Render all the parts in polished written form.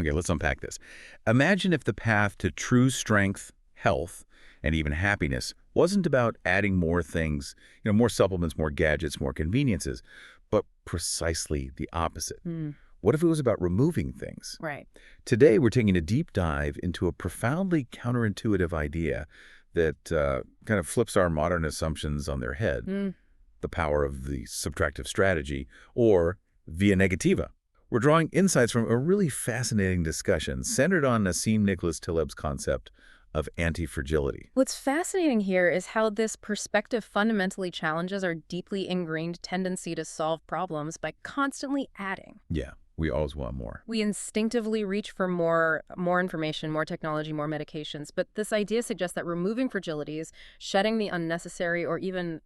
Okay, let's unpack this. Imagine if the path to true strength, health, and even happiness wasn't about adding more things, more supplements, more gadgets, more conveniences, but precisely the opposite. Mm, What if it was about removing things? right. Today, we're taking a deep dive into a profoundly counterintuitive idea that kind of flips our modern assumptions on their head, Mm. the power of the subtractive strategy, or via negativa. We're drawing insights from a really fascinating discussion centered on Nassim Nicholas Taleb's concept of anti-fragility. What's fascinating here is how this perspective fundamentally challenges our deeply ingrained tendency to solve problems by constantly adding. Yeah, we always want more. We instinctively reach for more information, more technology, more medications. But this idea suggests that removing fragilities, shedding the unnecessary, or even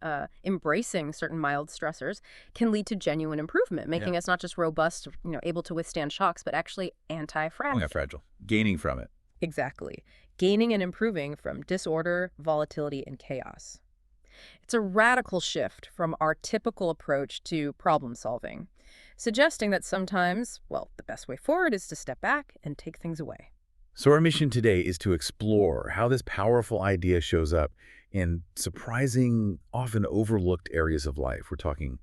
embracing certain mild stressors can lead to genuine improvement, Yeah. making us not just robust, able to withstand shocks, but actually Oh, yeah, anti-fragile. fragile. Gaining from it. Exactly. Gaining and improving from disorder, volatility, and chaos. It's a radical shift from our typical approach to problem solving, suggesting that sometimes, well, the best way forward is to step back and take things away. So our mission today is to explore how this powerful idea shows up in surprising, often overlooked areas of life. We're talking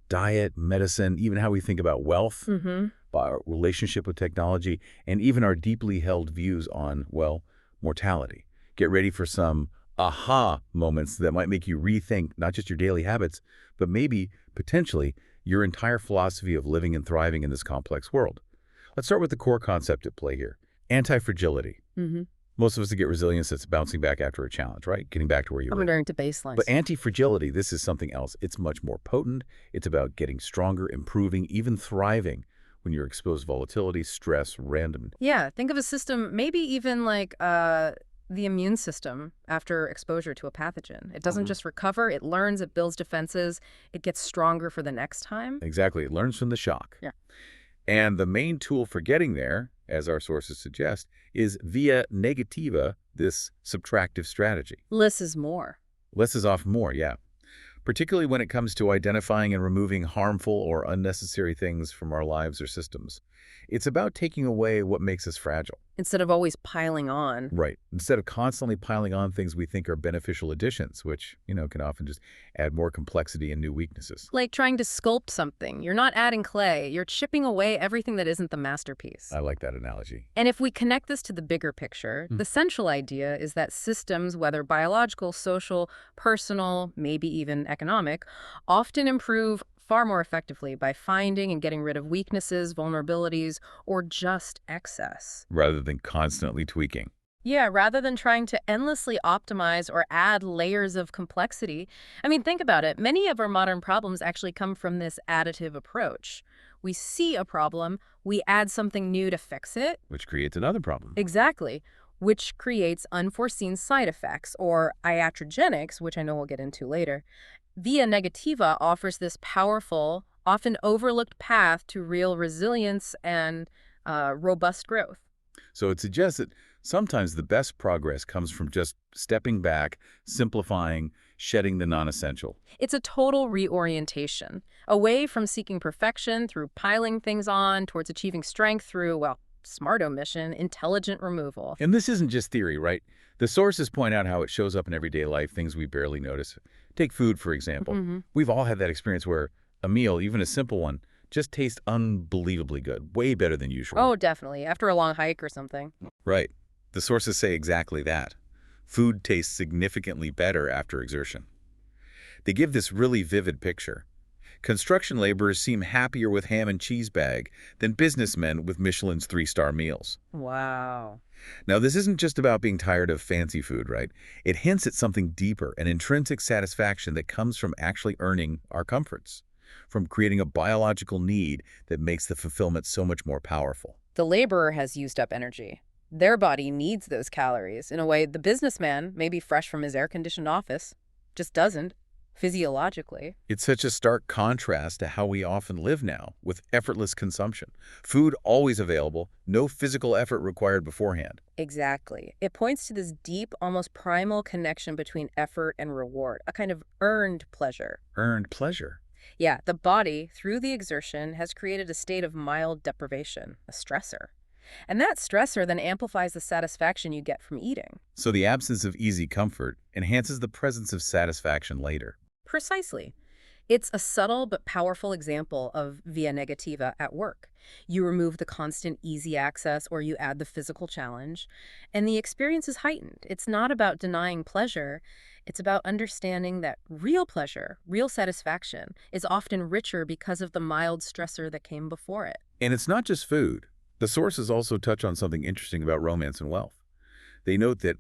diet, medicine, even how we think about wealth, Mm-hmm. our relationship with technology, and even our deeply held views on, well, mortality. Get ready for some aha moments that might make you rethink not just your daily habits, but maybe, potentially, your entire philosophy of living and thriving in this complex world. Let's start with the core concept at play here. Anti-fragility. Mm-hmm. Most of us get resilience that's bouncing back after a challenge, right? Getting back to where you were. Returning to baseline. But anti-fragility, this is something else. It's much more potent. It's about getting stronger, improving, even thriving when you're exposed to volatility, stress, random. Yeah, think of a system, maybe even like the immune system after exposure to a pathogen. It doesn't Mhm. just recover, it learns, it builds defenses, it gets stronger for the next time. Exactly. It learns from the shock. Yeah. And the main tool for getting there, as our sources suggest, is via negativa, this subtractive strategy. Less is more. Less is often more, yeah. Particularly when it comes to identifying and removing harmful or unnecessary things from our lives or systems. It's about taking away what makes us fragile. Instead of always piling on. Right. Instead of constantly piling on things we think are beneficial additions, which, can often just add more complexity and new weaknesses. Like trying to sculpt something. You're not adding clay, you're chipping away everything that isn't the masterpiece. I like that analogy. And if we connect this to the bigger picture, the central idea is that systems, whether biological, social, personal, maybe even economic, often improve far more effectively by finding and getting rid of weaknesses, vulnerabilities, or just excess. Rather than constantly tweaking. Yeah, rather than trying to endlessly optimize or add layers of complexity. I mean, think about it. Many of our modern problems actually come from this additive approach. We see a problem, we add something new to fix it. Which creates another problem. Exactly. Which creates unforeseen side effects, or iatrogenics, which I know we'll get into later. Via Negativa offers this powerful, often overlooked path to real resilience and robust growth. So it suggests that sometimes the best progress comes from just stepping back, simplifying, shedding the non-essential. It's a total reorientation, away from seeking perfection through piling things on towards achieving strength through, well, smart omission, intelligent removal. And this isn't just theory, right? The sources point out how it shows up in everyday life, things we barely notice. Take food, for example. Mm-hmm. We've all had that experience where a meal, even a simple one, just tastes unbelievably good, way better than usual. Oh, definitely. After a long hike or something. Right. The sources say exactly that. Food tastes significantly better after exertion. They give this really vivid picture. Construction laborers seem happier with ham and cheese bag than businessmen with Michelin's 3-star meals. Wow. Now, this isn't just about being tired of fancy food, right? It hints at something deeper, an intrinsic satisfaction that comes from actually earning our comforts, from creating a biological need that makes the fulfillment so much more powerful. The laborer has used up energy. Their body needs those calories. In a way, the businessman, maybe fresh from his air-conditioned office, just doesn't, physiologically. It's such a stark contrast to how we often live now, with effortless consumption. Food always available, no physical effort required beforehand. Exactly. It points to this deep, almost primal connection between effort and reward, a kind of earned pleasure. Earned pleasure. Yeah, the body, through the exertion, has created a state of mild deprivation, a stressor. And that stressor then amplifies the satisfaction you get from eating. So the absence of easy comfort enhances the presence of satisfaction later. Precisely. It's a subtle but powerful example of via negativa at work. You remove the constant easy access or you add the physical challenge, and the experience is heightened. It's not about denying pleasure. It's about understanding that real pleasure, real satisfaction, is often richer because of the mild stressor that came before it. And it's not just food. The sources also touch on something interesting about romance and wealth. They note that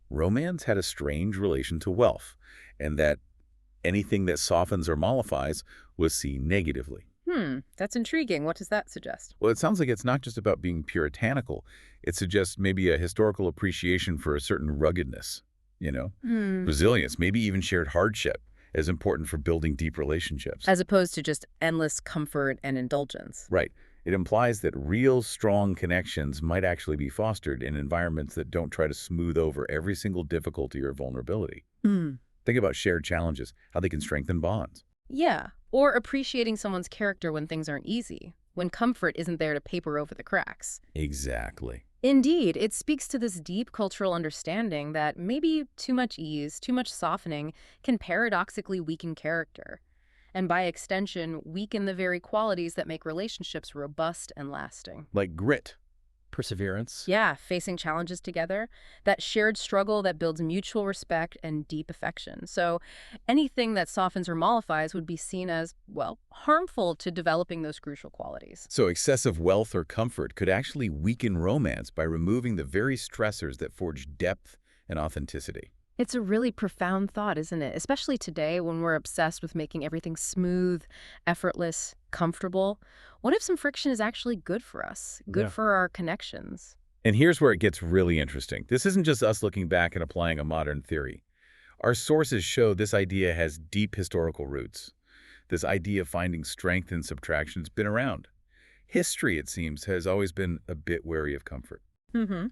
romance had a strange relation to wealth, and that anything that softens or mollifies was seen negatively. That's intriguing. What does that suggest? Well, it sounds like it's not just about being puritanical. It suggests maybe a historical appreciation for a certain ruggedness, resilience, maybe even shared hardship as important for building deep relationships. As opposed to just endless comfort and indulgence. Right. It implies that real, strong connections might actually be fostered in environments that don't try to smooth over every single difficulty or vulnerability. Think about shared challenges, how they can strengthen bonds. Yeah, or appreciating someone's character when things aren't easy, when comfort isn't there to paper over the cracks. Exactly. Indeed, it speaks to this deep cultural understanding that maybe too much ease, too much softening can paradoxically weaken character, and by extension, weaken the very qualities that make relationships robust and lasting. Like grit. Perseverance. Yeah, facing challenges together, that shared struggle that builds mutual respect and deep affection. So anything that softens or mollifies would be seen as, well, harmful to developing those crucial qualities. So excessive wealth or comfort could actually weaken romance by removing the very stressors that forge depth and authenticity. It's a really profound thought, isn't it? Especially today when we're obsessed with making everything smooth, effortless, comfortable. What if some friction is actually good for us, good Yeah. for our connections? And here's where it gets really interesting. This isn't just us looking back and applying a modern theory. Our sources show this idea has deep historical roots. This idea of finding strength in subtraction has been around. History, it seems, has always been a bit wary of comfort. Mm-hmm.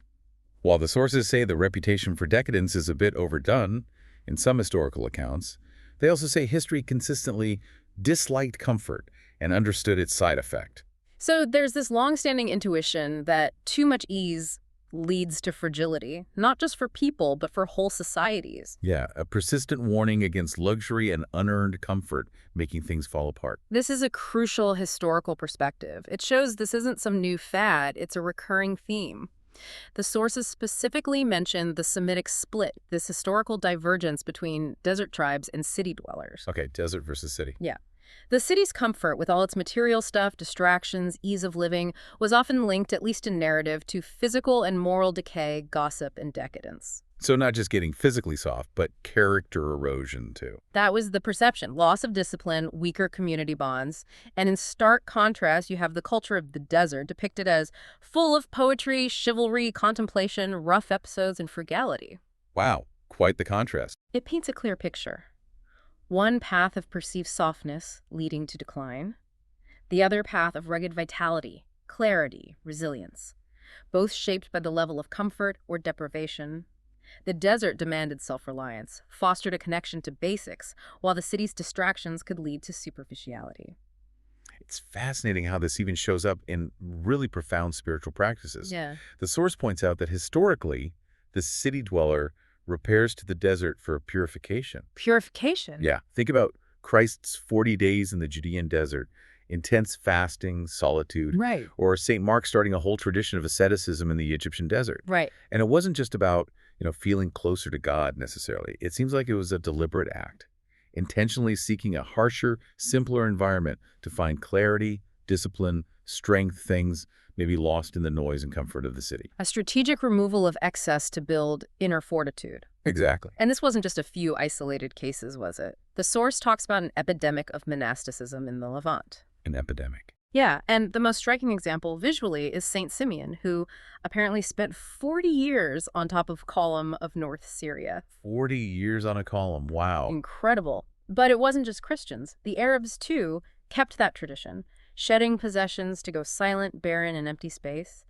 While the sources say the reputation for decadence is a bit overdone in some historical accounts, they also say history consistently disliked comfort and understood its side effect. So there's this long-standing intuition that too much ease leads to fragility, not just for people, but for whole societies. Yeah, a persistent warning against luxury and unearned comfort making things fall apart. This is a crucial historical perspective. It shows this isn't some new fad, it's a recurring theme. The sources specifically mention the Semitic split, this historical divergence between desert tribes and city dwellers. Okay, desert versus city. Yeah. The city's comfort, with all its material stuff, distractions, ease of living, was often linked, at least in narrative, to physical and moral decay, gossip, and decadence. So not just getting physically soft, but character erosion too. That was the perception. Loss of discipline, weaker community bonds. And in stark contrast, you have the culture of the desert depicted as full of poetry, chivalry, contemplation, rough episodes, and frugality. Wow, quite the contrast. It paints a clear picture. One path of perceived softness leading to decline. The other path of rugged vitality, clarity, resilience. Both shaped by the level of comfort or deprivation. The desert demanded self-reliance, fostered a connection to basics, while the city's distractions could lead to superficiality. It's fascinating how this even shows up in really profound spiritual practices. Yeah. The source points out that historically, the city dweller repairs to the desert for purification. Purification? Yeah, think about Christ's 40 days in the Judean desert, intense fasting, solitude, Right. or St. Mark starting a whole tradition of asceticism in the Egyptian desert. Right. And it wasn't just about, feeling closer to God necessarily. It seems like it was a deliberate act, intentionally seeking a harsher, simpler environment to find clarity, discipline, strength, things maybe lost in the noise and comfort of the city. A strategic removal of excess to build inner fortitude. Exactly. And this wasn't just a few isolated cases, was it? The source talks about an epidemic of monasticism in the Levant. An epidemic. Yeah, and the most striking example visually is Saint Simeon, who apparently spent 40 years on top of column of North Syria. 40 years on a column. Wow. Incredible. But it wasn't just Christians. The Arabs, too, kept that tradition, shedding possessions to go silent, barren, and empty space,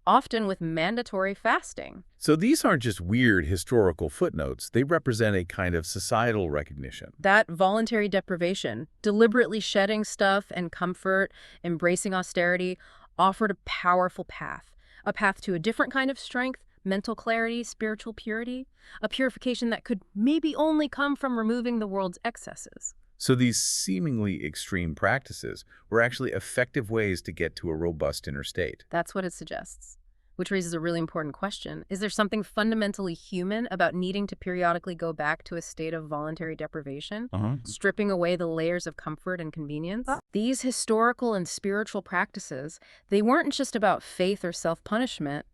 often with mandatory fasting. So these aren't just weird historical footnotes. They represent a kind of societal recognition. That voluntary deprivation, deliberately shedding stuff and comfort, embracing austerity, offered a powerful path, A path to a different kind of strength, mental clarity, spiritual purity, a purification that could maybe only come from removing the world's excesses. So these seemingly extreme practices were actually effective ways to get to a robust inner state. That's what it suggests. Which raises a really important question. Is there something fundamentally human about needing to periodically go back to a state of voluntary deprivation, stripping away the layers of comfort and convenience? These historical and spiritual practices, they weren't just about faith or self-punishment.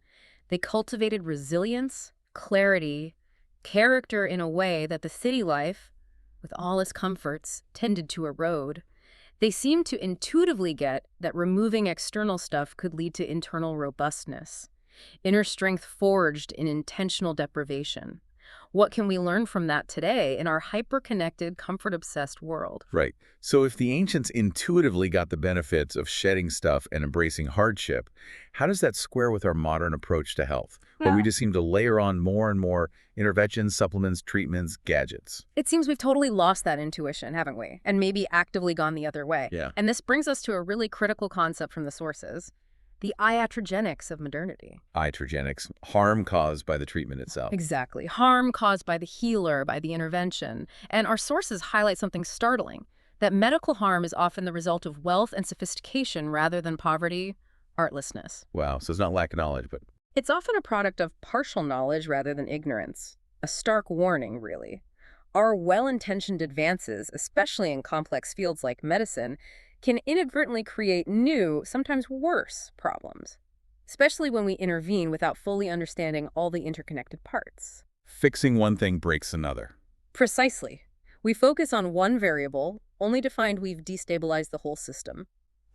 They cultivated resilience, clarity, character in a way that the city life, with all its comforts, tended to erode. They seemed to intuitively get that removing external stuff could lead to internal robustness, inner strength forged in intentional deprivation. What can we learn from that today in our hyper-connected, comfort-obsessed world? Right. So if the ancients intuitively got the benefits of shedding stuff and embracing hardship, how does that square with our modern approach to health, where we just seem to layer on more and more interventions, supplements, treatments, gadgets? It seems we've totally lost that intuition, haven't we? And maybe actively gone the other way. Yeah. And this brings us to a really critical concept from the sources, the iatrogenics of modernity. Iatrogenics, harm caused by the treatment itself. Exactly. Harm caused by the healer, by the intervention. And our sources highlight something startling, that medical harm is often the result of wealth and sophistication rather than poverty, artlessness. Wow, so it's not lack of knowledge, but It's often a product of partial knowledge rather than ignorance. A stark warning, really. Our well-intentioned advances, especially in complex fields like medicine, can inadvertently create new, sometimes worse, problems, especially when we intervene without fully understanding all the interconnected parts. fixing one thing breaks another. Precisely. We focus on one variable, only to find we've destabilized the whole system.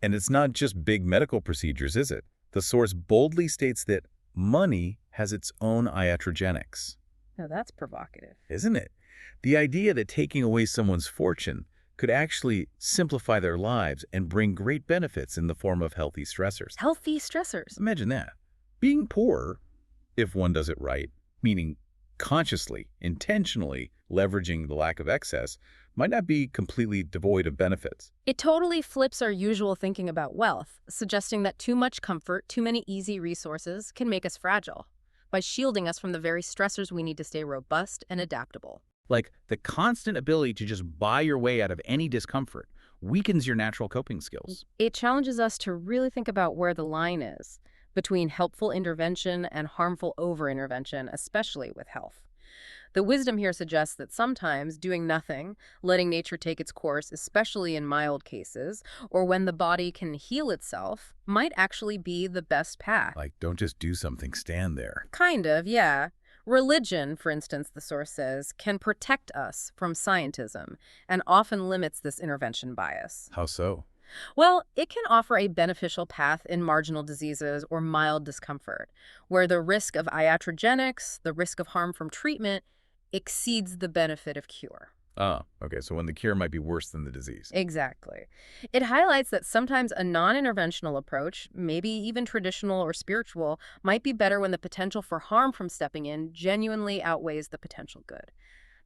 And it's not just big medical procedures, is it? The source boldly states that money has its own iatrogenics. Now that's provocative. Isn't it? The idea that taking away someone's fortune could actually simplify their lives and bring great benefits in the form of healthy stressors. Healthy stressors. Imagine that. Being poor, if one does it right, meaning consciously, intentionally leveraging the lack of excess, might not be completely devoid of benefits. It totally flips our usual thinking about wealth, suggesting that too much comfort, too many easy resources can make us fragile, by shielding us from the very stressors we need to stay robust and adaptable. Like the constant ability to just buy your way out of any discomfort weakens your natural coping skills. It challenges us to really think about where the line is between helpful intervention and harmful over-intervention, especially with health. The wisdom here suggests that sometimes doing nothing, letting nature take its course, especially in mild cases, or when the body can heal itself, might actually be the best path. Like, don't just do something, stand there. Kind of, yeah. Religion, for instance, the source says, can protect us from scientism and often limits this intervention bias. How so? Well, it can offer a beneficial path in marginal diseases or mild discomfort, where the risk of iatrogenics, the risk of harm from treatment, exceeds the benefit of cure. Ah, okay, so when the cure might be worse than the disease. Exactly. It highlights that sometimes a non-interventional approach, maybe even traditional or spiritual, might be better when the potential for harm from stepping in genuinely outweighs the potential good.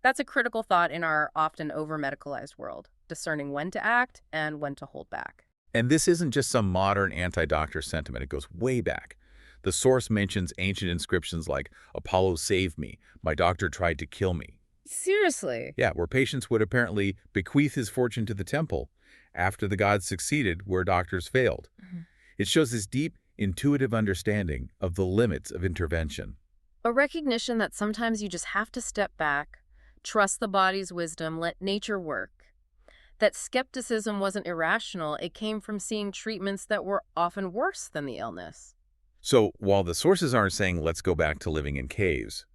That's a critical thought in our often over-medicalized world, discerning when to act and when to hold back. And this isn't just some modern anti-doctor sentiment. It goes way back. The source mentions ancient inscriptions like, "Apollo saved me. My doctor tried to kill me." Seriously? Yeah, where patients would apparently bequeath his fortune to the temple after the gods succeeded where doctors failed. It shows this deep, intuitive understanding of the limits of intervention. A recognition that sometimes you just have to step back, trust the body's wisdom, let nature work. That skepticism wasn't irrational, it came from seeing treatments that were often worse than the illness. So while the sources aren't saying let's go back to living in caves,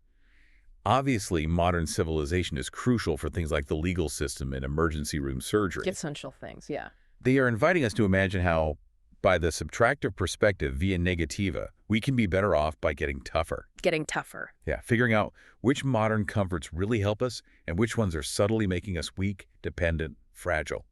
obviously modern civilization is crucial for things like the legal system and emergency room surgery. Essential things, yeah. They are inviting us to imagine how, by the subtractive perspective via negativa, we can be better off by getting tougher. Getting tougher. Yeah, figuring out which modern comforts really help us and which ones are subtly making us weak, dependent, fragile.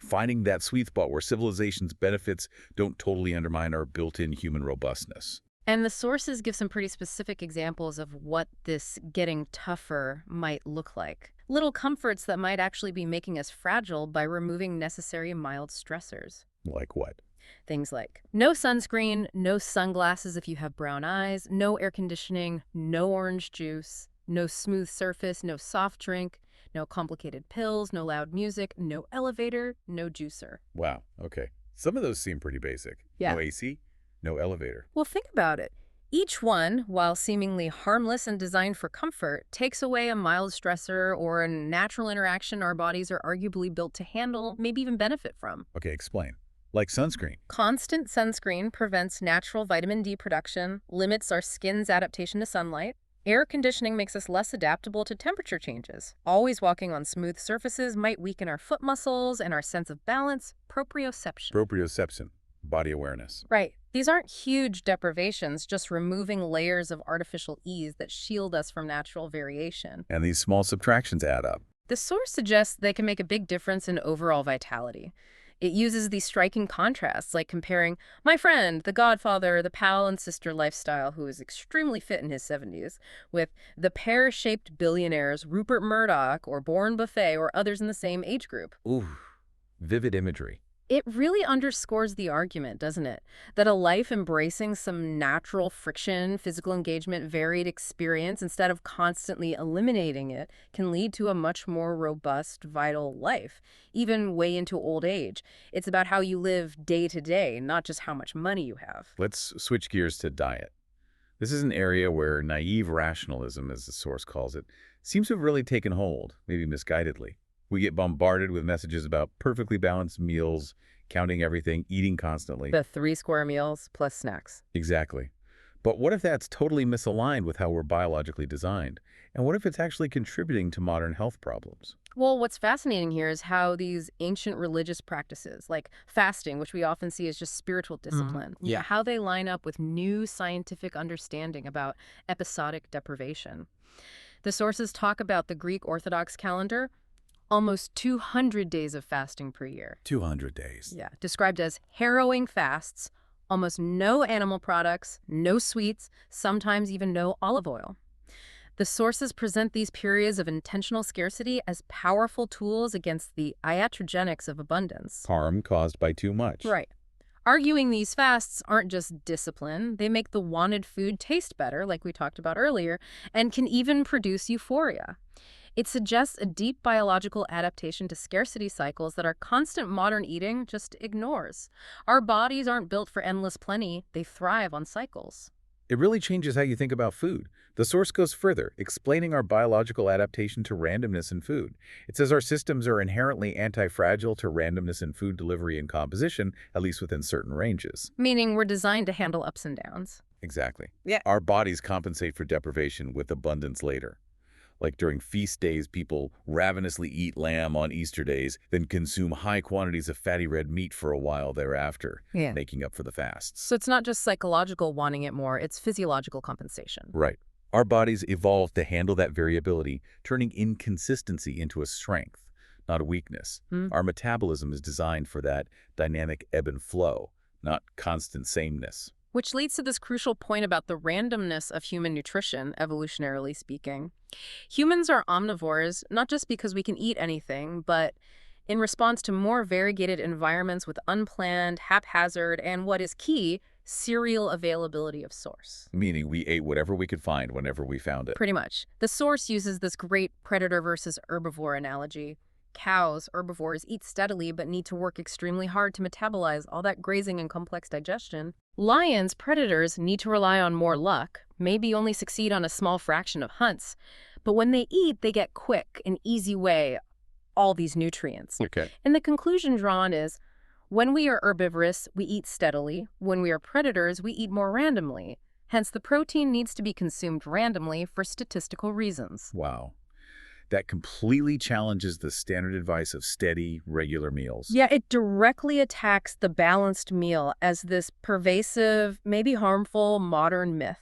Finding that sweet spot where civilization's benefits don't totally undermine our built-in human robustness. And the sources give some pretty specific examples of what this getting tougher might look like. Little comforts that might actually be making us fragile by removing necessary mild stressors. Like what? Things like no sunscreen, no sunglasses if you have brown eyes, no air conditioning, no orange juice, no smooth surface, no soft drink, no complicated pills, no loud music, no elevator, no juicer. Wow, okay. Some of those seem pretty basic. Yeah. No AC, no elevator. Well, think about it. Each one, while seemingly harmless and designed for comfort, takes away a mild stressor or a natural interaction our bodies are arguably built to handle, maybe even benefit from. Okay, explain. Like sunscreen. Constant sunscreen prevents natural vitamin D production, limits our skin's adaptation to sunlight. Air conditioning makes us less adaptable to temperature changes. Always walking on smooth surfaces might weaken our foot muscles and our sense of balance. Proprioception. Proprioception, body awareness. Right. These aren't huge deprivations, just removing layers of artificial ease that shield us from natural variation. And these small subtractions add up. The source suggests they can make a big difference in overall vitality. It uses these striking contrasts, like comparing my friend, the godfather, the pal and sister lifestyle, who is extremely fit in his 70s, with the pear-shaped billionaires Rupert Murdoch or Warren Buffett or others in the same age group. Ooh, vivid imagery. It really underscores the argument, doesn't it? That a life embracing some natural friction, physical engagement, varied experience, instead of constantly eliminating it, can lead to a much more robust, vital life, even way into old age. It's about how you live day to day, not just how much money you have. Let's switch gears to diet. This is an area where naive rationalism, as the source calls it, seems to have really taken hold, maybe misguidedly. We get bombarded with messages about perfectly balanced meals, counting everything, eating constantly. The 3 square meals plus snacks. Exactly. But what if that's totally misaligned with how we're biologically designed? And what if it's actually contributing to modern health problems? Well, what's fascinating here is how these ancient religious practices, like fasting, which we often see as just spiritual discipline, Yeah. how they line up with new scientific understanding about episodic deprivation. The sources talk about the Greek Orthodox calendar, almost 200 days of fasting per year. 200 days. Yeah, described as harrowing fasts, almost no animal products, no sweets, sometimes even no olive oil. The sources present these periods of intentional scarcity as powerful tools against the iatrogenics of abundance. Harm caused by too much. Right. Arguing these fasts aren't just discipline, they make the wanted food taste better, like we talked about earlier, and can even produce euphoria. It suggests a deep biological adaptation to scarcity cycles that our constant modern eating just ignores. Our bodies aren't built for endless plenty, they thrive on cycles. It really changes how you think about food. The source goes further, explaining our biological adaptation to randomness in food. It says our systems are inherently anti-fragile to randomness in food delivery and composition, at least within certain ranges. Meaning we're designed to handle ups and downs. Exactly. Yeah. Our bodies compensate for deprivation with abundance later. Like during feast days, people ravenously eat lamb on Easter days, then consume high quantities of fatty red meat for a while thereafter, Yeah. making up for the fasts. So it's not just psychological wanting it more, it's physiological compensation. Right. Our bodies evolved to handle that variability, turning inconsistency into a strength, not a weakness. Our metabolism is designed for that dynamic ebb and flow, not constant sameness. Which leads to this crucial point about the randomness of human nutrition, evolutionarily speaking. Humans are omnivores, not just because we can eat anything, but in response to more variegated environments with unplanned, haphazard, and what is key, serial availability of source. Meaning we ate whatever we could find whenever we found it. Pretty much. The source uses this great predator versus herbivore analogy. Cows, herbivores, eat steadily but need to work extremely hard to metabolize all that grazing and complex digestion. Lions, predators, need to rely on more luck, maybe only succeed on a small fraction of hunts. But when they eat, they get quick and easy way all these nutrients. Okay. And the conclusion drawn is, when we are herbivorous, we eat steadily. When we are predators, we eat more randomly. Hence, the protein needs to be consumed randomly for statistical reasons. Wow. That completely challenges the standard advice of steady, regular meals. Yeah, it directly attacks the balanced meal as this pervasive, maybe harmful, modern myth.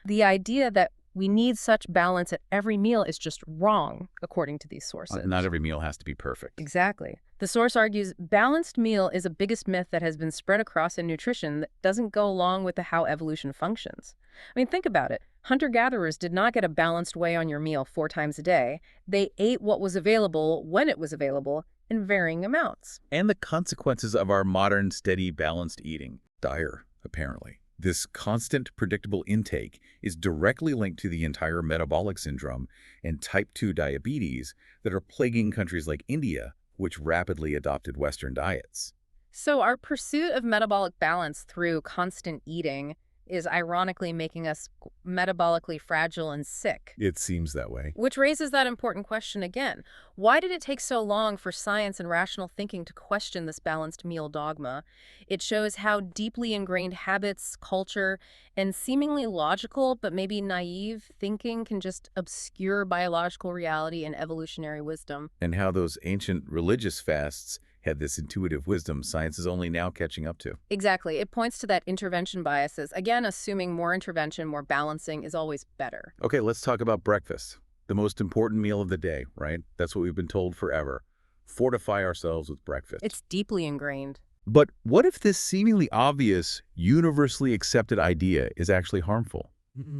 The idea that we need such balance at every meal is just wrong, according to these sources. Not every meal has to be perfect. Exactly. The source argues balanced meal is a biggest myth that has been spread across in nutrition that doesn't go along with how evolution functions. I mean, think about it. Hunter-gatherers did not get a balanced way on your meal 4 times a day. They ate what was available when it was available, in varying amounts. And the consequences of our modern, steady, balanced eating. Dire, apparently. This constant, predictable intake is directly linked to the entire metabolic syndrome and type 2 diabetes that are plaguing countries like India, which rapidly adopted Western diets. So our pursuit of metabolic balance through constant eating is ironically making us metabolically fragile and sick. It seems that way. Which raises that important question again. Why did it take so long for science and rational thinking to question this balanced meal dogma? It shows how deeply ingrained habits, culture, and seemingly logical but maybe naive thinking can just obscure biological reality and evolutionary wisdom. And how those ancient religious fasts had this intuitive wisdom science is only now catching up to. Exactly. It points to that intervention biases. Again, assuming more intervention, more balancing is always better. Okay, let's talk about breakfast. The most important meal of the day, right? That's what we've been told forever. Fortify ourselves with breakfast. It's deeply ingrained. But what if this seemingly obvious, universally accepted idea is actually harmful,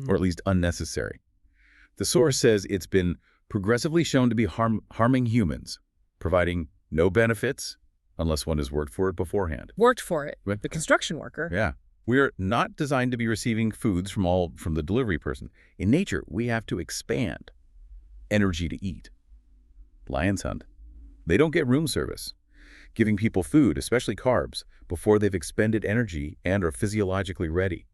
or at least unnecessary? The source says it's been progressively shown to be harming humans, providing no benefits unless one has worked for it beforehand. Worked for it. Right. The construction worker. Yeah. We're not designed to be receiving foods from the delivery person. In nature, we have to expand energy to eat. Lions hunt. They don't get room service. Giving people food, especially carbs, before they've expended energy and are physiologically ready.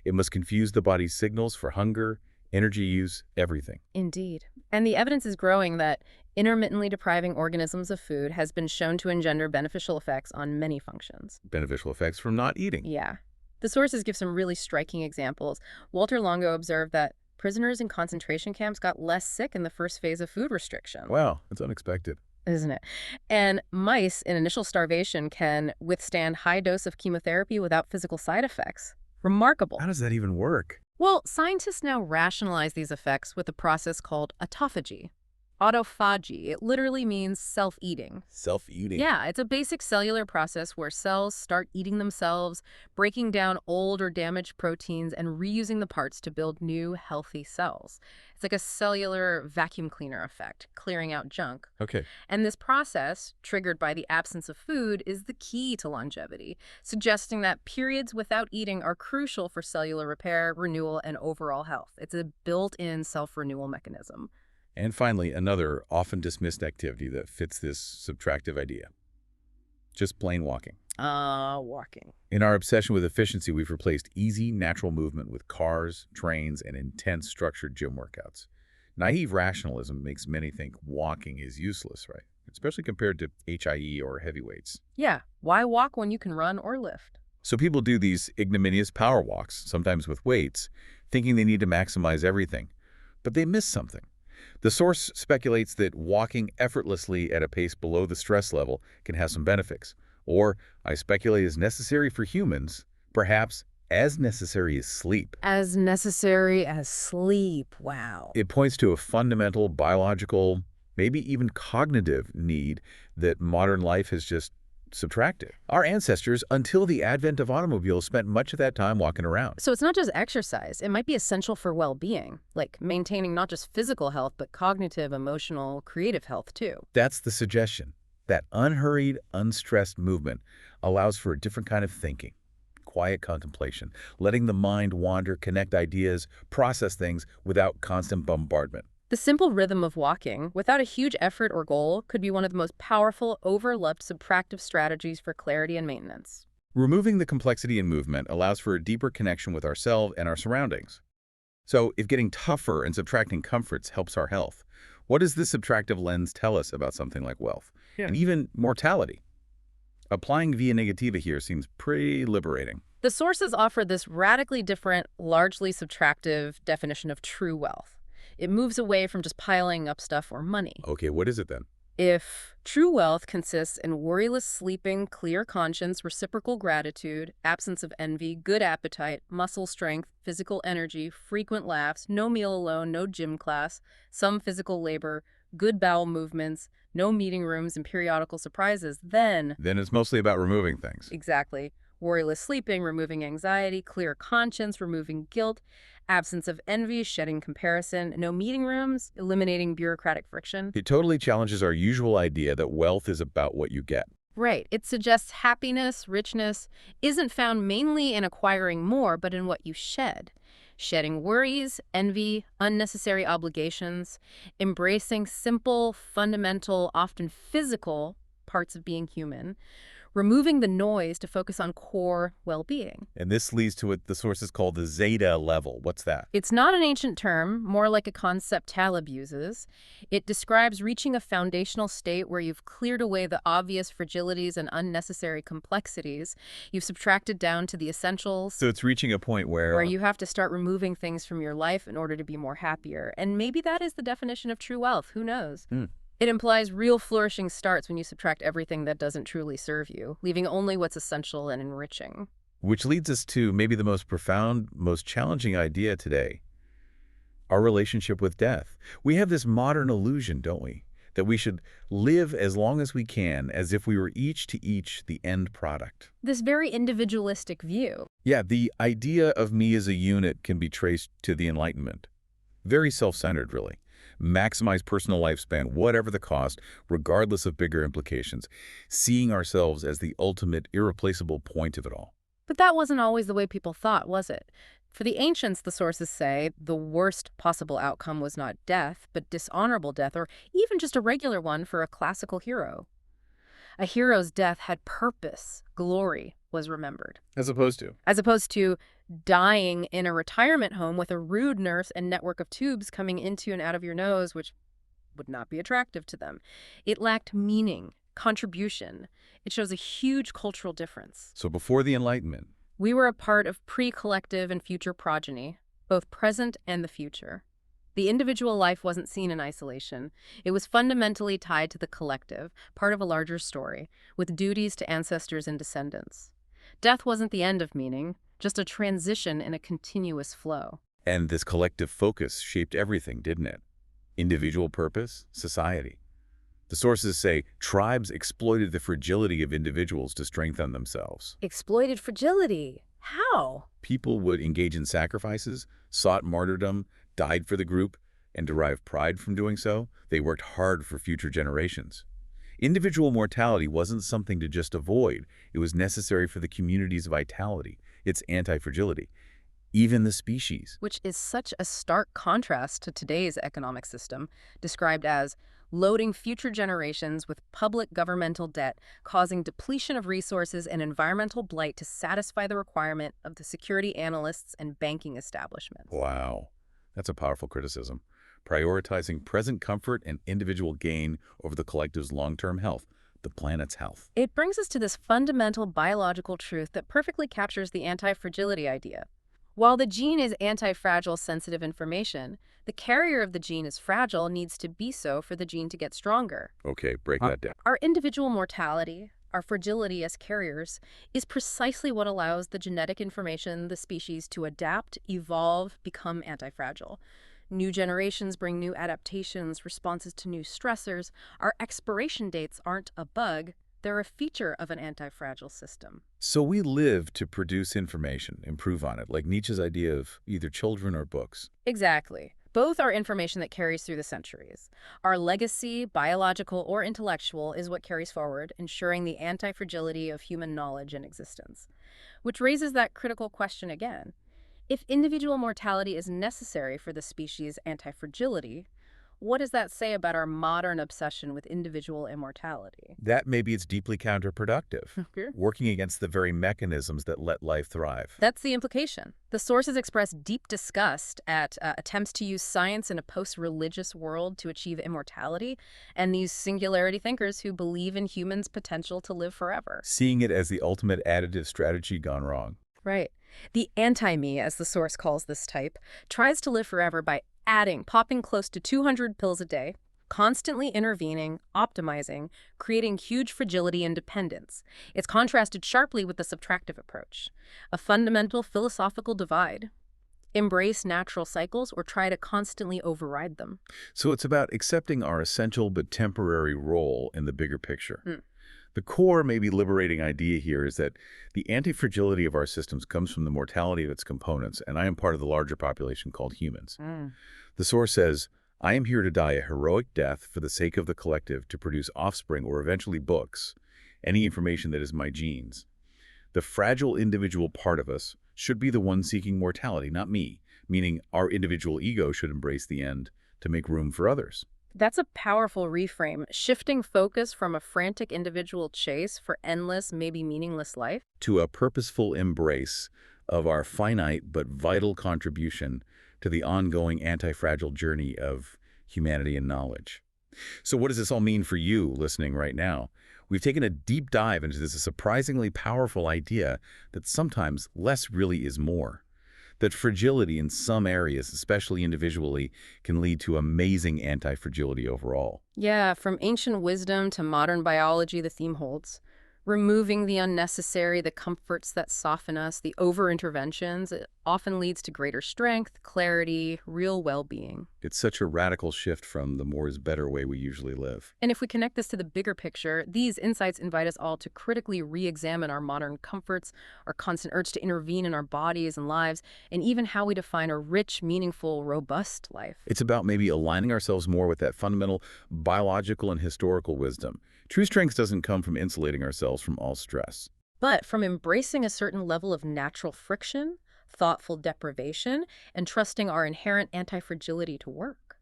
It must confuse the body's signals for hunger, energy use, everything. Indeed. And the evidence is growing that intermittently depriving organisms of food has been shown to engender beneficial effects on many functions. Beneficial effects from not eating. Yeah. The sources give some really striking examples. Walter Longo observed that prisoners in concentration camps got less sick in the first phase of food restriction. Wow, that's unexpected. Isn't it? And mice in initial starvation can withstand high dose of chemotherapy without physical side effects. Remarkable. How does that even work? Well, scientists now rationalize these effects with a process called autophagy. Autophagy. It literally means self-eating. Self-eating. Yeah, it's a basic cellular process where cells start eating themselves, breaking down old or damaged proteins and reusing the parts to build new, healthy cells. It's like a cellular vacuum cleaner effect, clearing out junk. Okay. And this process, triggered by the absence of food, is the key to longevity, suggesting that periods without eating are crucial for cellular repair, renewal, and overall health. It's a built-in self-renewal mechanism. And finally, another often dismissed activity that fits this subtractive idea. Just plain walking. Walking. In our obsession with efficiency, we've replaced easy, natural movement with cars, trains, and intense, structured gym workouts. Naive rationalism makes many think walking is useless, right? Especially compared to HIE or heavy weights. Yeah, why walk when you can run or lift? So people do these ignominious power walks, sometimes with weights, thinking they need to maximize everything. But they miss something. The source speculates that walking effortlessly at a pace below the stress level can have some benefits. Or, I speculate, is necessary for humans, perhaps as necessary as sleep. As necessary as sleep, wow. It points to a fundamental biological, maybe even cognitive need that modern life has just subtracted. Our ancestors, until the advent of automobiles, spent much of that time walking around. So it's not just exercise. It might be essential for well-being, like maintaining not just physical health, but cognitive, emotional, creative health too. That's the suggestion. That unhurried, unstressed movement allows for a different kind of thinking. Quiet contemplation, letting the mind wander, connect ideas, process things without constant bombardment. The simple rhythm of walking, without a huge effort or goal, could be one of the most powerful, overlooked subtractive strategies for clarity and maintenance. Removing the complexity in movement allows for a deeper connection with ourselves and our surroundings. So, if getting tougher and subtracting comforts helps our health, what does this subtractive lens tell us about something like wealth? And even mortality? Applying via negativa here seems pretty liberating. The sources offer this radically different, largely subtractive definition of true wealth. It moves away from just piling up stuff or money. Okay, what is it then? If true wealth consists in worryless sleeping, clear conscience, reciprocal gratitude, absence of envy, good appetite, muscle strength, physical energy, frequent laughs, no meal alone, no gym class, some physical labor, good bowel movements, no meeting rooms and periodical surprises, then Then it's mostly about removing things. exactly. Worryless sleeping, removing anxiety, clear conscience, removing guilt, absence of envy, shedding comparison, no meeting rooms, eliminating bureaucratic friction. It totally challenges our usual idea that wealth is about what you get. Right. It suggests happiness, richness, isn't found mainly in acquiring more, but in what you shed. Shedding worries, envy, unnecessary obligations, embracing simple, fundamental, often physical parts of being human, removing the noise to focus on core well-being. And this leads to what the sources call the Zeta level. What's that? It's not an ancient term, more like a concept Taleb uses. It describes reaching a foundational state where you've cleared away the obvious fragilities and unnecessary complexities. You've subtracted down to the essentials. So it's reaching a point where You have to start removing things from your life in order to be more happier. And maybe that is the definition of true wealth. Who knows? It implies real flourishing starts when you subtract everything that doesn't truly serve you, leaving only what's essential and enriching. Which leads us to maybe the most profound, most challenging idea today, our relationship with death. We have this modern illusion, don't we, that we should live as long as we can, as if we were each to each the end product. This very individualistic view. Yeah, the idea of me as a unit can be traced to the Enlightenment. Very self-centered, really. Maximize personal lifespan, whatever the cost, regardless of bigger implications, seeing ourselves as the ultimate, irreplaceable point of it all. But that wasn't always the way people thought, was it? For the ancients, the sources say, the worst possible outcome was not death, but dishonorable death, or even just a regular one for a classical hero. A hero's death had purpose, glory was remembered. As opposed to Dying in a retirement home with a rude nurse and network of tubes coming into and out of your nose, which would not be attractive to them. It lacked meaning, contribution. It shows a huge cultural difference. So before the Enlightenment, We were a part of pre-collective and future progeny, both present and the future. The individual life wasn't seen in isolation. It was fundamentally tied to the collective, part of a larger story, with duties to ancestors and descendants. Death wasn't the end of meaning, just a transition in a continuous flow. and this collective focus shaped everything, didn't it? Individual purpose, society. The sources say tribes exploited the fragility of individuals to strengthen themselves. Exploited fragility. How? People would engage in sacrifices, sought martyrdom, died for the group, and derived pride from doing so. They worked hard for future generations. Individual mortality wasn't something to just avoid. It was necessary for the community's vitality, its anti-fragility. Even the species. Which is such a stark contrast to today's economic system, described as loading future generations with public governmental debt, causing depletion of resources and environmental blight to satisfy the requirement of the security analysts and banking establishments. Wow, that's a powerful criticism. Prioritizing present comfort and individual gain over the collective's long-term health, the planet's health. It brings us to this fundamental biological truth that perfectly captures the anti-fragility idea. While the gene is anti-fragile sensitive information, the carrier of the gene is fragile needs to be so for the gene to get stronger. Okay, break that down. Our individual mortality, our fragility as carriers, is precisely what allows the genetic information the species to adapt, evolve, become anti-fragile. New generations bring new adaptations, responses to new stressors. Our expiration dates aren't a bug. They're a feature of an anti-fragile system. So we live to produce information, improve on it, like Nietzsche's idea of either children or books. Exactly. Both are information that carries through the centuries. Our legacy, biological or intellectual, is what carries forward, ensuring the anti-fragility of human knowledge and existence. Which raises that critical question again. If individual mortality is necessary for the species' anti-fragility, what does that say about our modern obsession with individual immortality? That maybe it's deeply counterproductive, Okay. working against the very mechanisms that let life thrive. That's the implication. The sources express deep disgust at attempts to use science in a post-religious world to achieve immortality, and these singularity thinkers who believe in humans' potential to live forever. Seeing it as the ultimate additive strategy gone wrong. Right. The anti-me, as the source calls this type, tries to live forever by popping close to 200 pills a day, constantly intervening, optimizing, creating huge fragility and dependence. It's contrasted sharply with the subtractive approach, a fundamental philosophical divide. Embrace natural cycles or try to constantly override them. So it's about accepting our essential but temporary role in the bigger picture. The core, maybe liberating idea here is that the anti-fragility of our systems comes from the mortality of its components, and I am part of the larger population called humans. Mm. The source says, I am here to die a heroic death for the sake of the collective to produce offspring or eventually books, any information that is my genes. The fragile individual part of us should be the one seeking mortality, not me, meaning our individual ego should embrace the end to make room for others. That's a powerful reframe, shifting focus from a frantic individual chase for endless, maybe meaningless life. To a purposeful embrace of our finite but vital contribution to the ongoing anti-fragile journey of humanity and knowledge. So what does this all mean for you listening right now? We've taken a deep dive into this surprisingly powerful idea that sometimes less really is more. That fragility in some areas, especially individually, can lead to amazing anti-fragility overall. Yeah, from ancient wisdom to modern biology, the theme holds. Removing the unnecessary, the comforts that soften us, the over-interventions, it often leads to greater strength, clarity, real well-being. It's such a radical shift from the more is better way we usually live. And if we connect this to the bigger picture, these insights invite us all to critically re-examine our modern comforts, our constant urge to intervene in our bodies and lives, and even how we define a rich, meaningful, robust life. It's about maybe aligning ourselves more with that fundamental biological and historical wisdom. True strength doesn't come from insulating ourselves from all stress. But from embracing a certain level of natural friction, thoughtful deprivation, and trusting our inherent anti-fragility to work.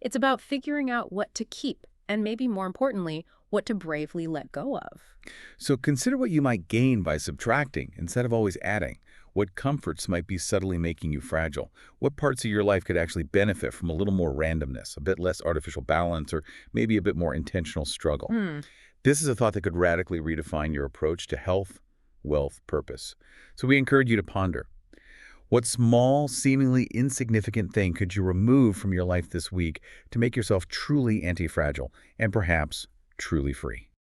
It's about figuring out what to keep, and maybe more importantly, what to bravely let go of. So consider what you might gain by subtracting instead of always adding. What comforts might be subtly making you fragile? What parts of your life could actually benefit from a little more randomness, a bit less artificial balance, or maybe a bit more intentional struggle? This is a thought that could radically redefine your approach to health, wealth, purpose. So we encourage you to ponder. What small, seemingly insignificant thing could you remove from your life this week to make yourself truly anti-fragile and perhaps truly free?